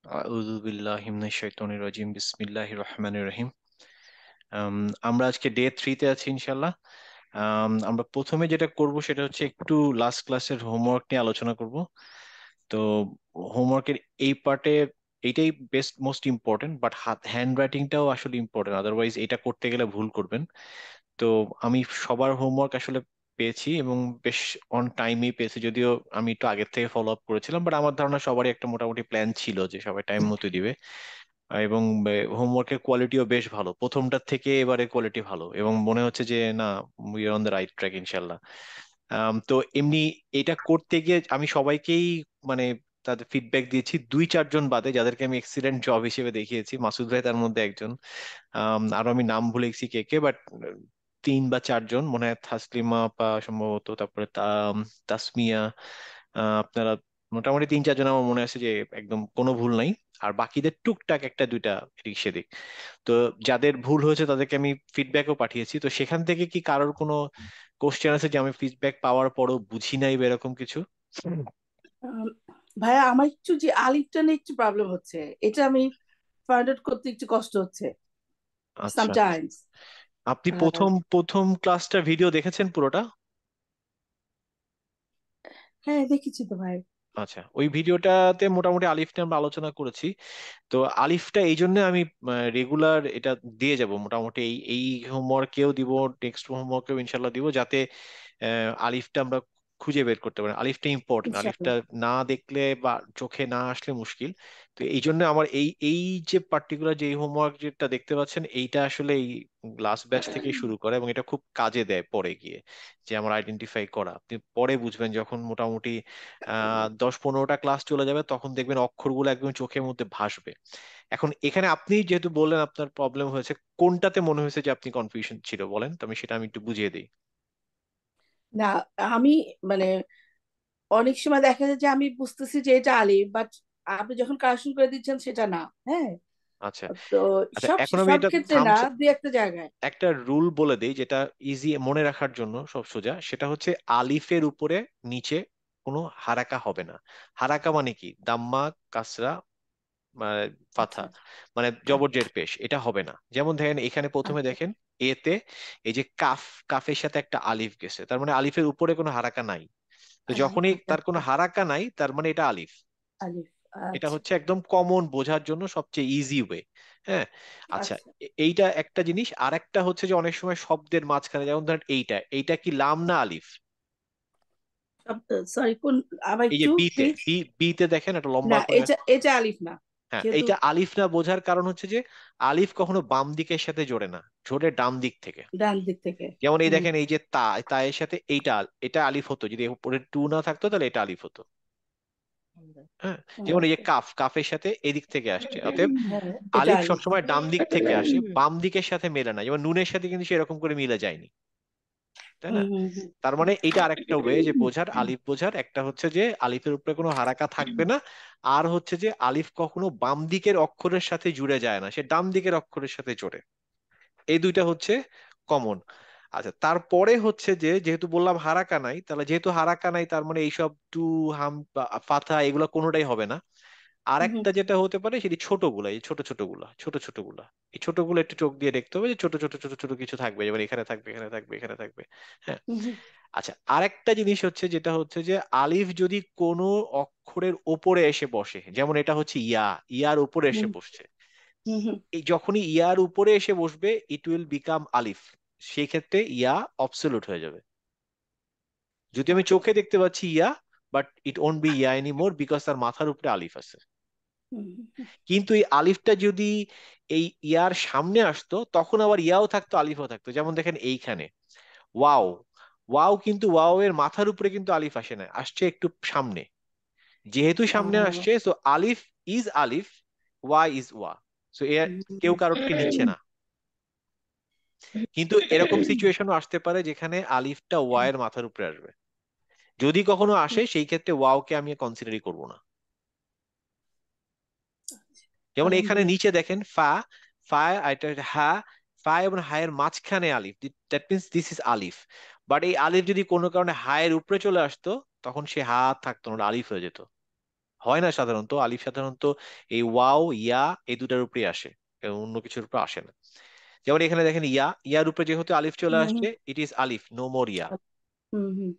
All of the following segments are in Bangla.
আউযু বিল্লাহি মিনাশ শাইতানির রাজিম বিসমিল্লাহির রহমানির রহিম। আম, আমরা আজকে ডে 3-তে আছি ইনশাল্লাহ। আমরা প্রথমে যেটা করব সেটা হচ্ছে একটু লাস্ট ক্লাসের হোমওয়ার্ক নিয়ে আলোচনা করব। তো হোমওয়ার্কের এই পার্টে এইটাই best most important, but hand রাইটিংটাও আসলে ইম্পর্টেন্ট, আদারওয়াইজ এটা করতে গেলে ভুল করবেন। তো আমি সবার হোমওয়ার্ক আসলে পেয়েছি এবং বেশ অন টাইমেই পেয়েছি, যদিও আমি একটু আগের থেকে ফলো আপ করেছিলাম, বাট আমার ধারণা সবারই একটা মোটামুটি প্ল্যান ছিল যে সবাই টাইম মতো দিবে। এবং হোমওয়ার্কের কোয়ালিটিও বেশ ভালো, প্রথমটার থেকে এবারে কোয়ালিটি ভালো এবং মনে হচ্ছে যে না, we are on the right track ইনশাল্লাহ। তো এমনি এটা করতে গিয়ে আমি সবাইকেই মানে তাদের ফিডব্যাক দিয়েছি, 2-4 জন বাদে যাদেরকে আমি এক্সিলেন্ট জব হিসেবে দেখিয়েছি, মাসুদ ভাই তার মধ্যে একজন। আরো আমি নাম ভুলে গেছি কে কে, বাট 3 বা 4 জন মনে হয়, তাসলিমা আপা সম্ভবত, তারপরে তাসমিয়া, আপনারা মোটামুটি 3-4 জন আমার মনে আছে যে একদম কোনো ভুল নাই। আর বাকিদের টুকটাক একটা দুইটা এদিক সেদিক। তো যাদের ভুল হয়েছে তাদেরকে আমি ফিডব্যাকও পাঠিয়েছি। তো সেখান থেকে কি কারোর কোনো কোশ্চেন আছে যে আমি ফিডব্যাক পাওয়ার পরও বুঝি নাই বা এরকম কিছু? আম, ভাইয়া আমার একটু যে আলিফটা নিয়ে একটু প্রবলেম হচ্ছে। এটা আমি ফাইন্ড আউট করতে একটু কষ্ট হচ্ছে আচ্ছা, সামটাইমস। আপনি প্রথম প্রথম ক্লাসটা ভিডিও দেখেছেন পুরোটা? হ্যাঁ, দেখেছি তো ভাই। আচ্ছা, ওই ভিডিওটাতে মোটামুটি আলিফ নিয়ে আমরা আলোচনা করেছি। তো আলিফটা এই জন্য আমি রেগুলার এটা দিয়ে যাব মোটামুটি, এই এই হোমওয়ার্কেও দিব, নেক্সট হোমওয়ার্কেও ইনশাল্লাহ দিব, যাতে আলিফটা আমরা খুঁজে বের করতে পারি। আলিফটা ইম্পর্টেন্ট, আলিফটা ইনশাআল্লাহ। না দেখলে বা চোখে না আসলে মুশকিল। তো এই জন্য আমার এই এই যে পার্টিকুলার যে হোমওয়ার্ক যেটা দেখতে পাচ্ছেন, এইটা আসলে এই লাস্ট ব্যাচ থেকেই শুরু করে এবং এটা খুব কাজে দেয় পরে গিয়ে, যে আমার আইডেন্টিফাই করা। আপনি পরে বুঝবেন যখন মোটামুটি 10-15টা ক্লাস চলে যাবে, তখন দেখবেন অক্ষরগুলো একদম চোখের মধ্যে ভাসবে। এখন এখানে আপনি যেহেতু বললেন আপনার প্রবলেম হয়েছে, কোনটাতে মনে হয়েছে যে আপনি কনফিউশন ছিল বলেন তো, আমি সেটা আমি একটু বুঝিয়ে দিই। না, আমি মানে অনেক সময় দেখা যায় যে আমি বুঝতেছি যে এটা আলিফ, বাট আপনি যখন কারেকশন করে দিচ্ছেন সেটা না। হ্যাঁ, আচ্ছা তো আচ্ছা, সব এখন আমি সব এটা ক্ষেত্রে না, থামস, দুই একটা জায়গায়। একটা রুল বলে দিই যেটা ইজি মনে রাখার জন্য, সব সোজা। সেটা হচ্ছে আলিফের উপরে নিচে কোনো হারাকা হবে না। হারাকা মানে কি? দাম্মা, কাসরা, মানে ফাথা, আচ্ছা মানে জবর আচ্ছা জের পেশ, এটা হবে না। যেমন দেখেন এখানে প্রথমে আচ্ছা দেখেন এতে এই যে কাফ, কাফের সাথে একটা আলিফ গেছে, তার মানে আলিফের উপরে কোনো হারাকা নাই। তো যখনই আচ্ছা তার কোনো আচ্ছা, হারাকা নাই, তার মানে এটা আলিফ। আলিফ। এটা আচ্ছা হচ্ছে একদম কমন বোঝার জন্য সবচেয়ে ইজি ওয়ে। হ্যাঁ, আচ্ছা, আচ্ছা। এইটা একটা জিনিস। আর একটা হচ্ছে যে অনেক সময় শব্দের মাঝখানে, যেমন ধরেন এইটা, এইটা কি লাম না আলিফ? সরি, কোন? আবার এই যে একটু বিতে, প্লিজ। বিতে দেখেন একটা লম্বা না, করে। এটা আলিফ না হ্যাঁ, যেহেতু। এইটা আলিফ না বোঝার কারণ হচ্ছে যে আলিফ কখনো বাম দিকের সাথে জোড়ে না, জোড়ে ডান দিক থেকে। ডান দিক থেকে। যেমন এই হুম দেখেন, এই যে তা, তায়ের সাথে এইটা, এটা আলিফ হতো যদি উপরে টু না থাকতো, তাহলে এটা আলিফ হতো। হ্যাঁ, যেমন এই যে আচ্ছা। কাফ, কাফের সাথে এদিক থেকে আসছে, অতএব হ্যাঁ, এটা আলিফ আলিফ। সবসময় ডান দিক থেকে আসে, বাম দিকের সাথে মেলে না। যেমন নুনের সাথে কিন্তু সেরকম করে মিলে যায়নি, তাই না? হুম হুম হুম তার মানে এটা আরেকটা ওয়ে যে বোঝার, আলিফ বোঝার, একটা হচ্ছে যে আলিফের উপরে কোনো হারাকা থাকবে না। আর হচ্ছে যে আলিফ কখনো বাম দিকের অক্ষরের সাথে জুড়ে যায় না, সে ডান দিকের অক্ষরের সাথে জোড়ে। এই দুইটা হচ্ছে কমন। আচ্ছা, তারপরে হচ্ছে যে যেহেতু বললাম হারাকা নাই, তাহলে যেহেতু হারাকা নাই তার মানে এইসব টু, হাম, ফাথা এগুলো কোনোটাই হবে না। আর হুম একটা যেটা হতে পারে সেটি ছোটগুলা, এই ছোট ছোটগুলা, ছোট ছোটগুলা, এই ছোটগুলো একটু চোখ দিয়ে দেখতে হবে যে ছোট ছোট ছোট ছোট কিছু থাকবে, যেমন এখানে থাকবে, এখানে থাকবে, এখানে থাকবে। হ্যাঁ, হুম হুম আচ্ছা, আরেকটা জিনিস হচ্ছে যেটা হচ্ছে যে আলিফ যদি কোনো অক্ষরের ওপরে এসে বসে, যেমন এটা হচ্ছে ইয়া, ইয়ার উপরে এসে হুম বসছে, হুম হুম। এই যখনই ইয়ার উপরে এসে বসবে ইট উইল বিকাম আলিফ। সেই ক্ষেত্রে ইয়া অবসলিউট হয়ে যাবে। যদি আমি চোখে দেখতে পাচ্ছি yeah, but it won't be yeah anymore because তার মাথার উপরে আলিফ আছে। হুম, হুম। কিন্তু এই আলিফটা যদি এই ইয়ার সামনে আসতো, তখন আবার ইয়াও থাকতো, আলিফও থাকতো। যেমন দেখেন এইখানে ওয়াও, ওয়াও কিন্তু ওয়াও এর মাথার উপরে কিন্তু আলিফ আসে না, আসছে একটু সামনে। যেহেতু সামনে আহ, আসছে, সো আলিফ ইজ আলিফ, ওয়া ইজ ওয়া। সো এ কেউ কারোরকে নিচ্ছে না। কিন্তু এরকম সিচুয়েশনও আসতে পারে যেখানে আলিফটা ওয়া এর মাথার উপরে আসবে। যদি কখনো আসে, সেই ক্ষেত্রে ওয়াওকে আমি কনসিডারই করব না। যেমন এখানে আলহামদুলিল্লাহ। নিচে দেখেন ফা, ফা, আর এটা হচ্ছে হা, ফা এবং হায়ের মাঝখানে আলিফ, that means this is Alif. But এই আলিফ যদি কোনো কারণে হায়ের উপরে চলে আসতো, তখন সে হা থাকতো না, ওটা আলিফ হয়ে যেত। হয় না সাধারণত। আলিফ সাধারণত এই ওয়াও ইয়া এই দুটার উপরে আসে, অন্য কিছুর উপর আসে না। যেমন এখানে দেখেন ইয়া, ইয়ার উপরে যেহেতু আলিফ চলে হুম আসছে, হুম it is Alif, no more ইয়া। হুম হুম।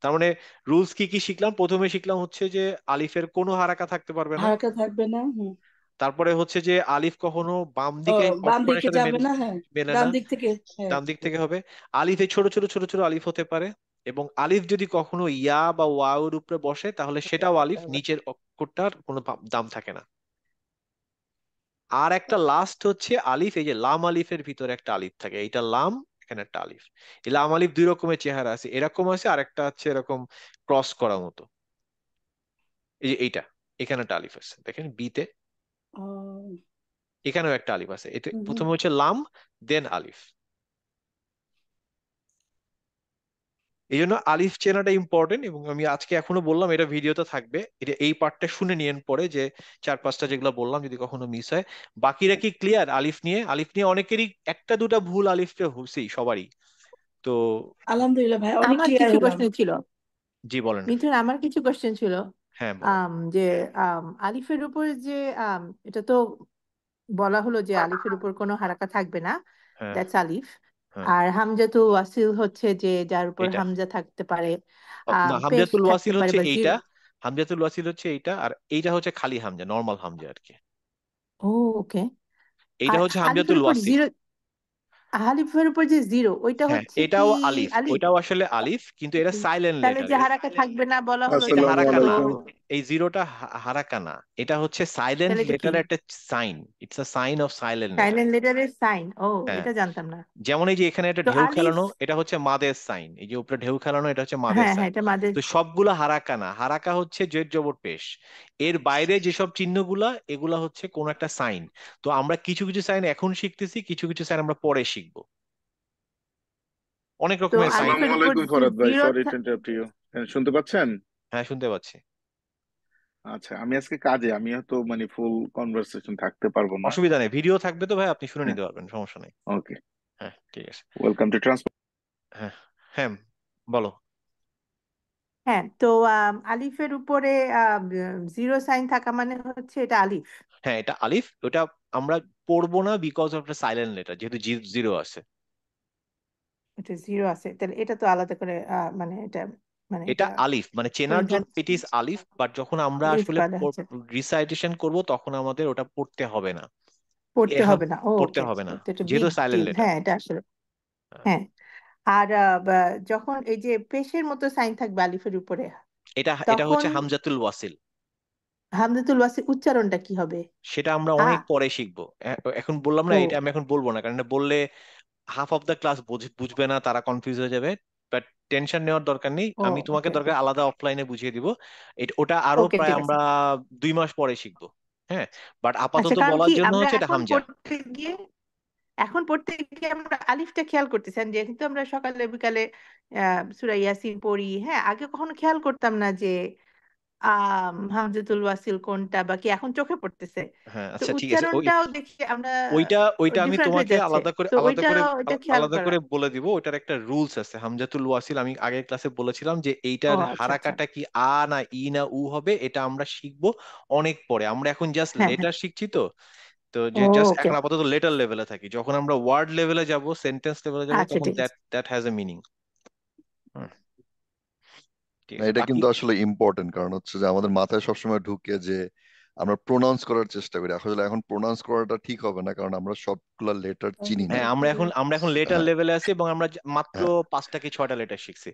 তার মানে রুলস কি কি শিখলাম? প্রথমে শিখলাম হচ্ছে যে আলিফের কোনো হারাকা থাকতে পারবে না। হারকা থাকবে না, হুম। তারপরে হচ্ছে যে আলিফ কখনো বাম ও, দিকে বাম অক্ষরের দিকে সাথে যাবে মেলে না, হ্যাঁ। মেলে না, ডান দিক থেকে, হ্যাঁ। ডান দিক থেকে হবে। আলিফে ছোট ছোট ছোট ছোট আলিফ হতে পারে, এবং আলিফ যদি কখনো ইয়া বা ওয়াও এর উপরে বসে তাহলে সেটাও আলিফ, নিচের অক্ষরটার কোনো দাম থাকে না। আর একটা লাস্ট হচ্ছে আলিফ, এই যে লাম আলিফের ভিতরে একটা আলিফ থাকে, এইটা লাম, এখানে একটা আলিফ। এই লাম আলিফ দুই রকমের চেহারা আছে, এরকম আছে আর একটা হচ্ছে এরকম ক্রস করার মতো। এই যে এইটা, এখানে একটা আলিফ আছে দেখেন বিতে, ও, এখানেও একটা আলিফ আছে। এতে হুম হুম। প্রথমে হচ্ছে লাম, দেন আলিফ। এই জন্য আলিফ চেনাটা ইম্পর্টেন্ট, এবং আমি আজকে এখনো বললাম এটা ভিডিওতে থাকবে, এটা এই পার্টটা শুনে নিয়েন পরে, যে চার পাঁচটা যেগুলো বললাম যদি কখনো মিস হয়। বাকিরা কি ক্লিয়ার আলিফ নিয়ে? আলিফ নিয়ে অনেকেরই একটা দুটা ভুল আলিফে হচ্ছেই সবারই। তো আলহামদুলিল্লাহ ভাই, অনেক আমার ক্লিয়ার কিছু হলাম। কোশ্চেন ছিল। জি বলেন। মিথুন, আমার কিছু কোশ্চেন ছিল। হ্যাঁ বলেন। যে আলিফের উপর যে এটা তো বলা হলো যে আলিফের উপর কোনো হারাকা থাকবে না, হ্যাঁ। দ্যাটস আলিফ। হ্যাঁ। আর হামজাতুল ওয়াসিল হচ্ছে যে যার উপর এইটা হামজা থাকতে পারে, না, পেশ হামজাতুল থাকতে ওয়াসিল পারে হচ্ছে বা এইটা। জিরো। হামজাতুল ওয়াসিল হচ্ছে এইটা, আর এইটা হচ্ছে খালি হামজা, নর্মাল হামজা আর কি। ও, ওকে। এইটা আর হচ্ছে আলিফের হামজাতুল উপর ওয়াসিল। জিরো, আলিফের উপর যে জিরো ওইটা হ্যাঁ হচ্ছে কি এটাও আলিফ, আলিফ? ওইটাও আসলে আলিফ, কিন্তু এটা সাইলেন্ট তাহলে লেটার। যে হারাকা থাকবে না বলা হলো এটা যে, আসসালামু হারাকা তো না, আলাইকুম। এই জিরোটা হারাকা না, এটা হচ্ছে সাইলেন্ট তাহলে এটা কি? লেটারের একটা sign. It's a sign of silent letter. Silent লেটারের সাইন? ও, হ্যাঁ, এটা জানতাম না। যেমন এই যে এখানে একটা তো ঢেউ আলিফ, খেলানো, এটা হচ্ছে মাদের সাইন। এই যে উপরে ঢেউ খেলানো, এটা হচ্ছে মাদের হ্যাঁ হ্যাঁ, সাইন। এটা মাদের। তো সবগুলা হারাকা না, হারাকা হচ্ছে জেড জবর পেশ। এর বাইরে যেসব চিহ্নগুলা, এগুলা হচ্ছে কোন একটা সাইন। তো আমরা কিছু কিছু সাইন এখন শিখতেছি, কিছু কিছু সাইন আমরা পরে শিখবো। অনেক তো রকমের সাইন। আসসালামু আলিফের উপর আলাইকুম যে ফরাদ ভাই, zero sorry to interrupt you. শুনতে পাচ্ছেন? হ্যাঁ শুনতে পাচ্ছি। আচ্ছা, আমি আজকে কাজে, আমি হয়তো মানে ফুল কনভারসেশন থাকতে পারবো না। অসুবিধা নেই, ভিডিও থাকবে তো ভাই, আপনি শুনে হ্যাঁ, নিতে পারবেন, সমস্যা নেই। ওকে। হ্যাঁ ঠিক আছে। Welcome to transfer. হ্যাঁ। হ্যাঁ বলো। হ্যাঁ, তো আলিফের উপরে জিরো সাইন থাকা মানে হচ্ছে এটা আলিফ। হ্যাঁ এটা আলিফ, ওটা আমরা পড়বো না বিকজ অফ সাইলেন্ট লেটার, যেহেতু জিরো আছে। এটা জিরো আছে, তাহলে এটা তো আলাদা করে মানে এটা, মানে এটা এটা আলিফ মানে চেনার বোঝা জন্য ইট ইজ আলিফ, বাট যখন আমরা আলিফ আসলে বলা হচ্ছে, রিসাইটেশন করব তখন আমাদের ওটা পড়তে হবে না। পড়তে এখন হবে না। ও, পড়তে ওকে। হবে না, তো এটা যেহেতু বিগ সাইলেন্ট ডিল, লেটার। হ্যাঁ এটা আসলে। হ্যাঁ। আর যখন এই যে পেশের মতো সাইন থাকবে আলিফের উপরে, এটা এটা তখন হচ্ছে হামজাতুল ওয়াসিল। হামজাতুল ওয়াসিল উচ্চারণটা কি হবে? সেটা আমরা আ অনেক পরে শিখবো। এখন বললাম না, ও, এটা আমি এখন বলবো না, কারণ এটা বললে হাফ অফ দ্য ক্লাস বুঝবে না, তারা কনফিউজ হয়ে যাবে। বাট টেনশন নেওয়ার দরকার নেই, ও, আমি তোমাকে ওকে ওকে দরকার আলাদা অফলাইনে বুঝিয়ে দিব। ওটা আরো ওকে, প্রায় ঠিক আছে। আমরা 2 মাস পরে শিখবো। হ্যাঁ, বাট আচ্ছা, আপাতত কারণ কি বলার জন্য আমরা হচ্ছে এটা এখন হামজা। পড়তে গিয়ে, আমরা আলিফটা খেয়াল করতেছেন, যেহেতু আমরা সকালে বিকালে সূরা ইয়াসিন পড়ি। হ্যাঁ, আগে কখনো খেয়াল করতাম না যে হামজাতুল ওয়াসিল কোনটা বা কি, এখন চোখে পড়তেছে। হ্যাঁ তো আচ্ছা ঠিক আছে, উচ্চারণটাও দেখি আমরা ওইটা ওইটা আমি ডিফারেন্ট হয়ে তোমাকে যাচ্ছে, আলাদা করে তো আলাদা ওইটা করে ওইটা খেয়াল আলাদা করা। করে বলে দিব। ওইটার একটা রুলস আছে হামজাতুল ওয়াসিল, আমি আগের ক্লাসে বলেছিলাম যে ও, এইটার আচ্ছা আচ্ছা। হারাকাটা কি আ না ই না উ হবে, এটা আমরা শিখবো অনেক পরে। আমরা এখন জাস্ট হ্যাঁ হ্যাঁ। লেটার শিখছি তো। তো যে জাস্ট ওকে, এখন আপাতত লেটার লেভেলে থাকি, যখন আমরা ওয়ার্ড লেভেলে যাব, সেন্টেন্স লেভেলে যাব, আচ্ছা তখন ঠিক দ্যাট আছে। That has a meaning. ঠিক না, আছে এটা বাকি। কিন্তু আসলে ইম্পর্টেন্ট, কারণ হচ্ছে যে আমাদের মাথায় সবসময় ঢুকে যে আমরা প্রোনাউন্স করার চেষ্টা করি, আসলে এখন প্রোনাউন্স করাটা ঠিক হবে না, কারণ আমরা সবগুলা লেটার চিনি না। হ্যাঁ আমরা এখন লেটার হ্যাঁ, লেভেলে আছি, এবং আমরা মাত্র হ্যাঁ, 5টা কি 6টা লেটার শিখছি।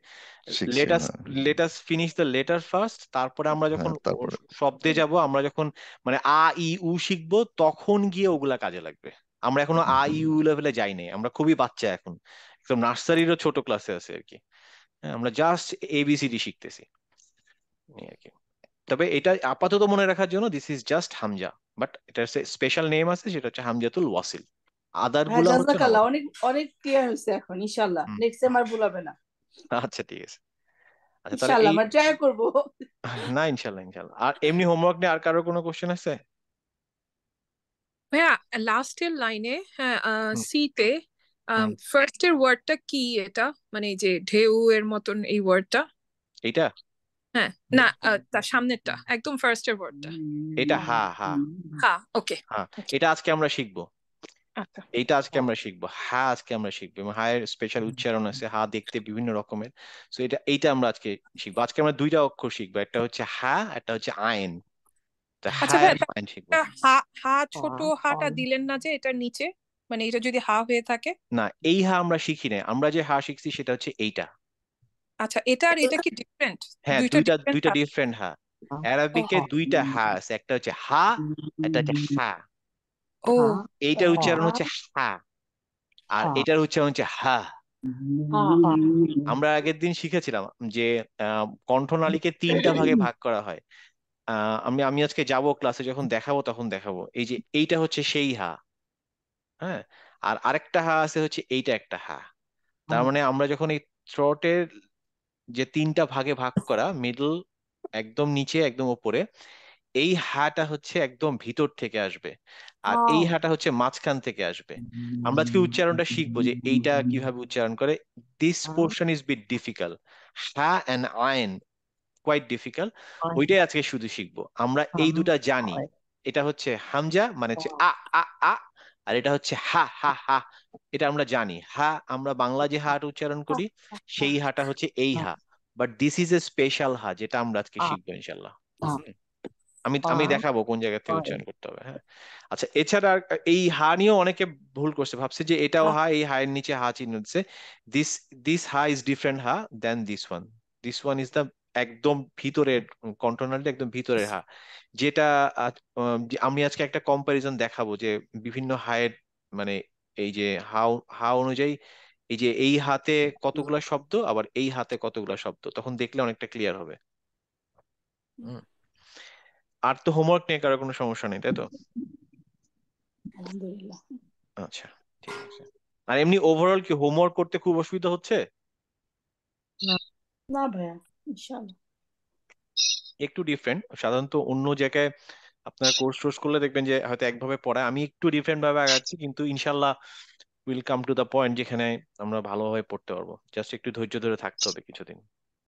শিখছি। লেটাস হ্যাঁ, let's finish the letter first, তারপরে আমরা যখন হ্যাঁ, তারপরে শব্দে যাব, আমরা যখন মানে আ ই উ শিখবো, তখন গিয়ে ওগুলা কাজে লাগবে। আমরা এখনো আ ই উ লেভেলে যাই নাই, আমরা খুবই বাচ্চা এখন, একদম নার্সারিরও ছোট ক্লাসে আছে আর কি। হ্যাঁ, আমরা জাস্ট এবিসিডি শিখতেছি এই আর কি। তবে এটা আপাতত মনে রাখার জন্য, this is just Hamza, but এটার স্পেশাল নেম আছে, সেটা হচ্ছে হামজাতুল ওয়াসিল। আদার হ্যাঁ, গুলা হচ্ছে জাজাকাল্লাহ, নরমাল। অনেক অনেক ক্লিয়ার হয়েছে এখন, ইনশাল্লাহ নেক্সট টাইম আর ভুলাবে না। আচ্ছা ঠিক আছে। আচ্ছা তাহলে ইনশাল্লাহ এই, আমরা ট্রাই করবো। না ইনশাল্লাহ ইনশাল্লাহ। আর এমনি হোমওয়ার্ক নিয়ে আর কারো কোনো কোশ্চেন আছে? ভাইয়া, লাস্টের লাইনে, হ্যাঁ, হুম। সি তে হুম। ফার্স্টের ওয়ার্ডটা কি? এটা মানে এই যে ঢেউ এর মতন এই ওয়ার্ডটা। এইটা হ্যাঁ, না তার সামনেরটা একদম ফার্স্টের ওয়ার্ডটা। এটা হ্যাঁ হা হা হ্যাঁ, ওকে হা। ওকে, এটা আজকে আমরা শিখবো, আচ্ছা এইটা আজকে আমরা শিখবো, হা আজকে আমরা শিখবো, এবং হায়ের স্পেশাল উচ্চারণ আছে, হা দেখতে বিভিন্ন রকমের। তো এইটা আমরা আজকে শিখবো। আজকে আমরা দুইটা অক্ষর শিখবো, একটা হচ্ছে হা, একটা হচ্ছে আইন। তো হা আচ্ছা ভাই, এবং আইন শিখবো। হা হা ছোট হাটা দিলেন না যে এটার নিচে, মানে এটা যদি হা হয়ে থাকে? না, এই হা আমরা শিখি না, আমরা যে হা শিখছি সেটা হচ্ছে এইটা। আচ্ছা, এটা আর এটা কি ডিফারেন্ট? হ্যাঁ, দুইটা দুইটা ডিফারেন্ট দুইটা ডিফারেন্ট হা। অ্যারাবিকে দুইটা হা আছে, একটা হচ্ছে হা, একটা হচ্ছে হা। ও এইটার উচ্চারণ হচ্ছে হা, আর এটার উচ্চারণ হচ্ছে হা। আমরা আগের দিন শিখেছিলাম যে কণ্ঠনালীকে তিনটা ভাগে ভাগ করা হয়। আমি আমি আজকে যাব ক্লাসে, যখন দেখাবো তখন দেখাবো। এই যে এইটা হচ্ছে সেই হা, হ্যাঁ, আর আরেকটা হা আছে হচ্ছে এইটা একটা হা। তার মানে আমরা যখন এই থ্রোটের যে তিনটা ভাগে ভাগ করা, মিডল, একদম নিচে, একদম উপরে, এই হাটা হচ্ছে একদম ভিতর থেকে আসবে, আর এই হাটা হচ্ছে মাঝখান থেকে আসবে। আমরা আজকে উচ্চারণটা শিখবো যে এইটা কিভাবে উচ্চারণ করে। This portion is bit difficult, ah and I'm quite difficult. ওইটাই আজকে শুধু শিখবো। আমরা এই দুটা জানি, এটা হচ্ছে হামজা মানে হচ্ছে আ আ আ, আর এটা হচ্ছে হা হা হা। এটা আমরা জানি। হা, আমরা বাংলা যে হাট উচ্চারণ করি সেই হাটা হচ্ছে এই হা, but this is a special হা, যেটা আমরা আজকে শিখবো ইনশাল্লাহ। হুম। আমি আমি দেখাবো কোন জায়গা থেকে উচ্চারণ করতে হবে। হ্যাঁ, আচ্ছা, এছাড়া এই হা নিয়েও অনেকে ভুল করছে, ভাবছে যে এটাও হা, এই হায়ের নিচে হা চিহ্ন দিচ্ছে। This this ah is different ah then this one. This one is the একদম ভিতরের কন্ট্রোনালটা, একদম ভিতরের হা, যেটা যে আমি আজকে একটা কম্পারিজন দেখাবো যে বিভিন্ন হায়ের, মানে এই যে হাও হা অনুযায়ী এই যে এই হাতে কতগুলা শব্দ, আবার এই হাতে কতগুলা শব্দ, তখন দেখলে অনেকটা ক্লিয়ার হবে। হুম। আর তো হোমওয়ার্ক নিয়ে কারো কোনো সমস্যা নেই, তাই তো? আলহামদুলিল্লাহ। আচ্ছা, ঠিক আছে। আর এমনি ওভারঅল কি হোমওয়ার্ক করতে খুব অসুবিধা হচ্ছে? না ভাইয়া, ইনশাআল্লাহ। একটু ডিফারেন্ট, সাধারণত অন্য জায়গায় আপনার কোর্স টোর্স করলে দেখবেন যে হয়তো একভাবে পড়ায়, আমি একটু ডিফারেন্ট ভাবে আগাচ্ছি, কিন্তু ইনশাল্লাহ will come to the point যেখানে আমরা ভালোভাবে পড়তে পারবো। জাস্ট একটু ধৈর্য ধরে থাকতে হবে কিছুদিন।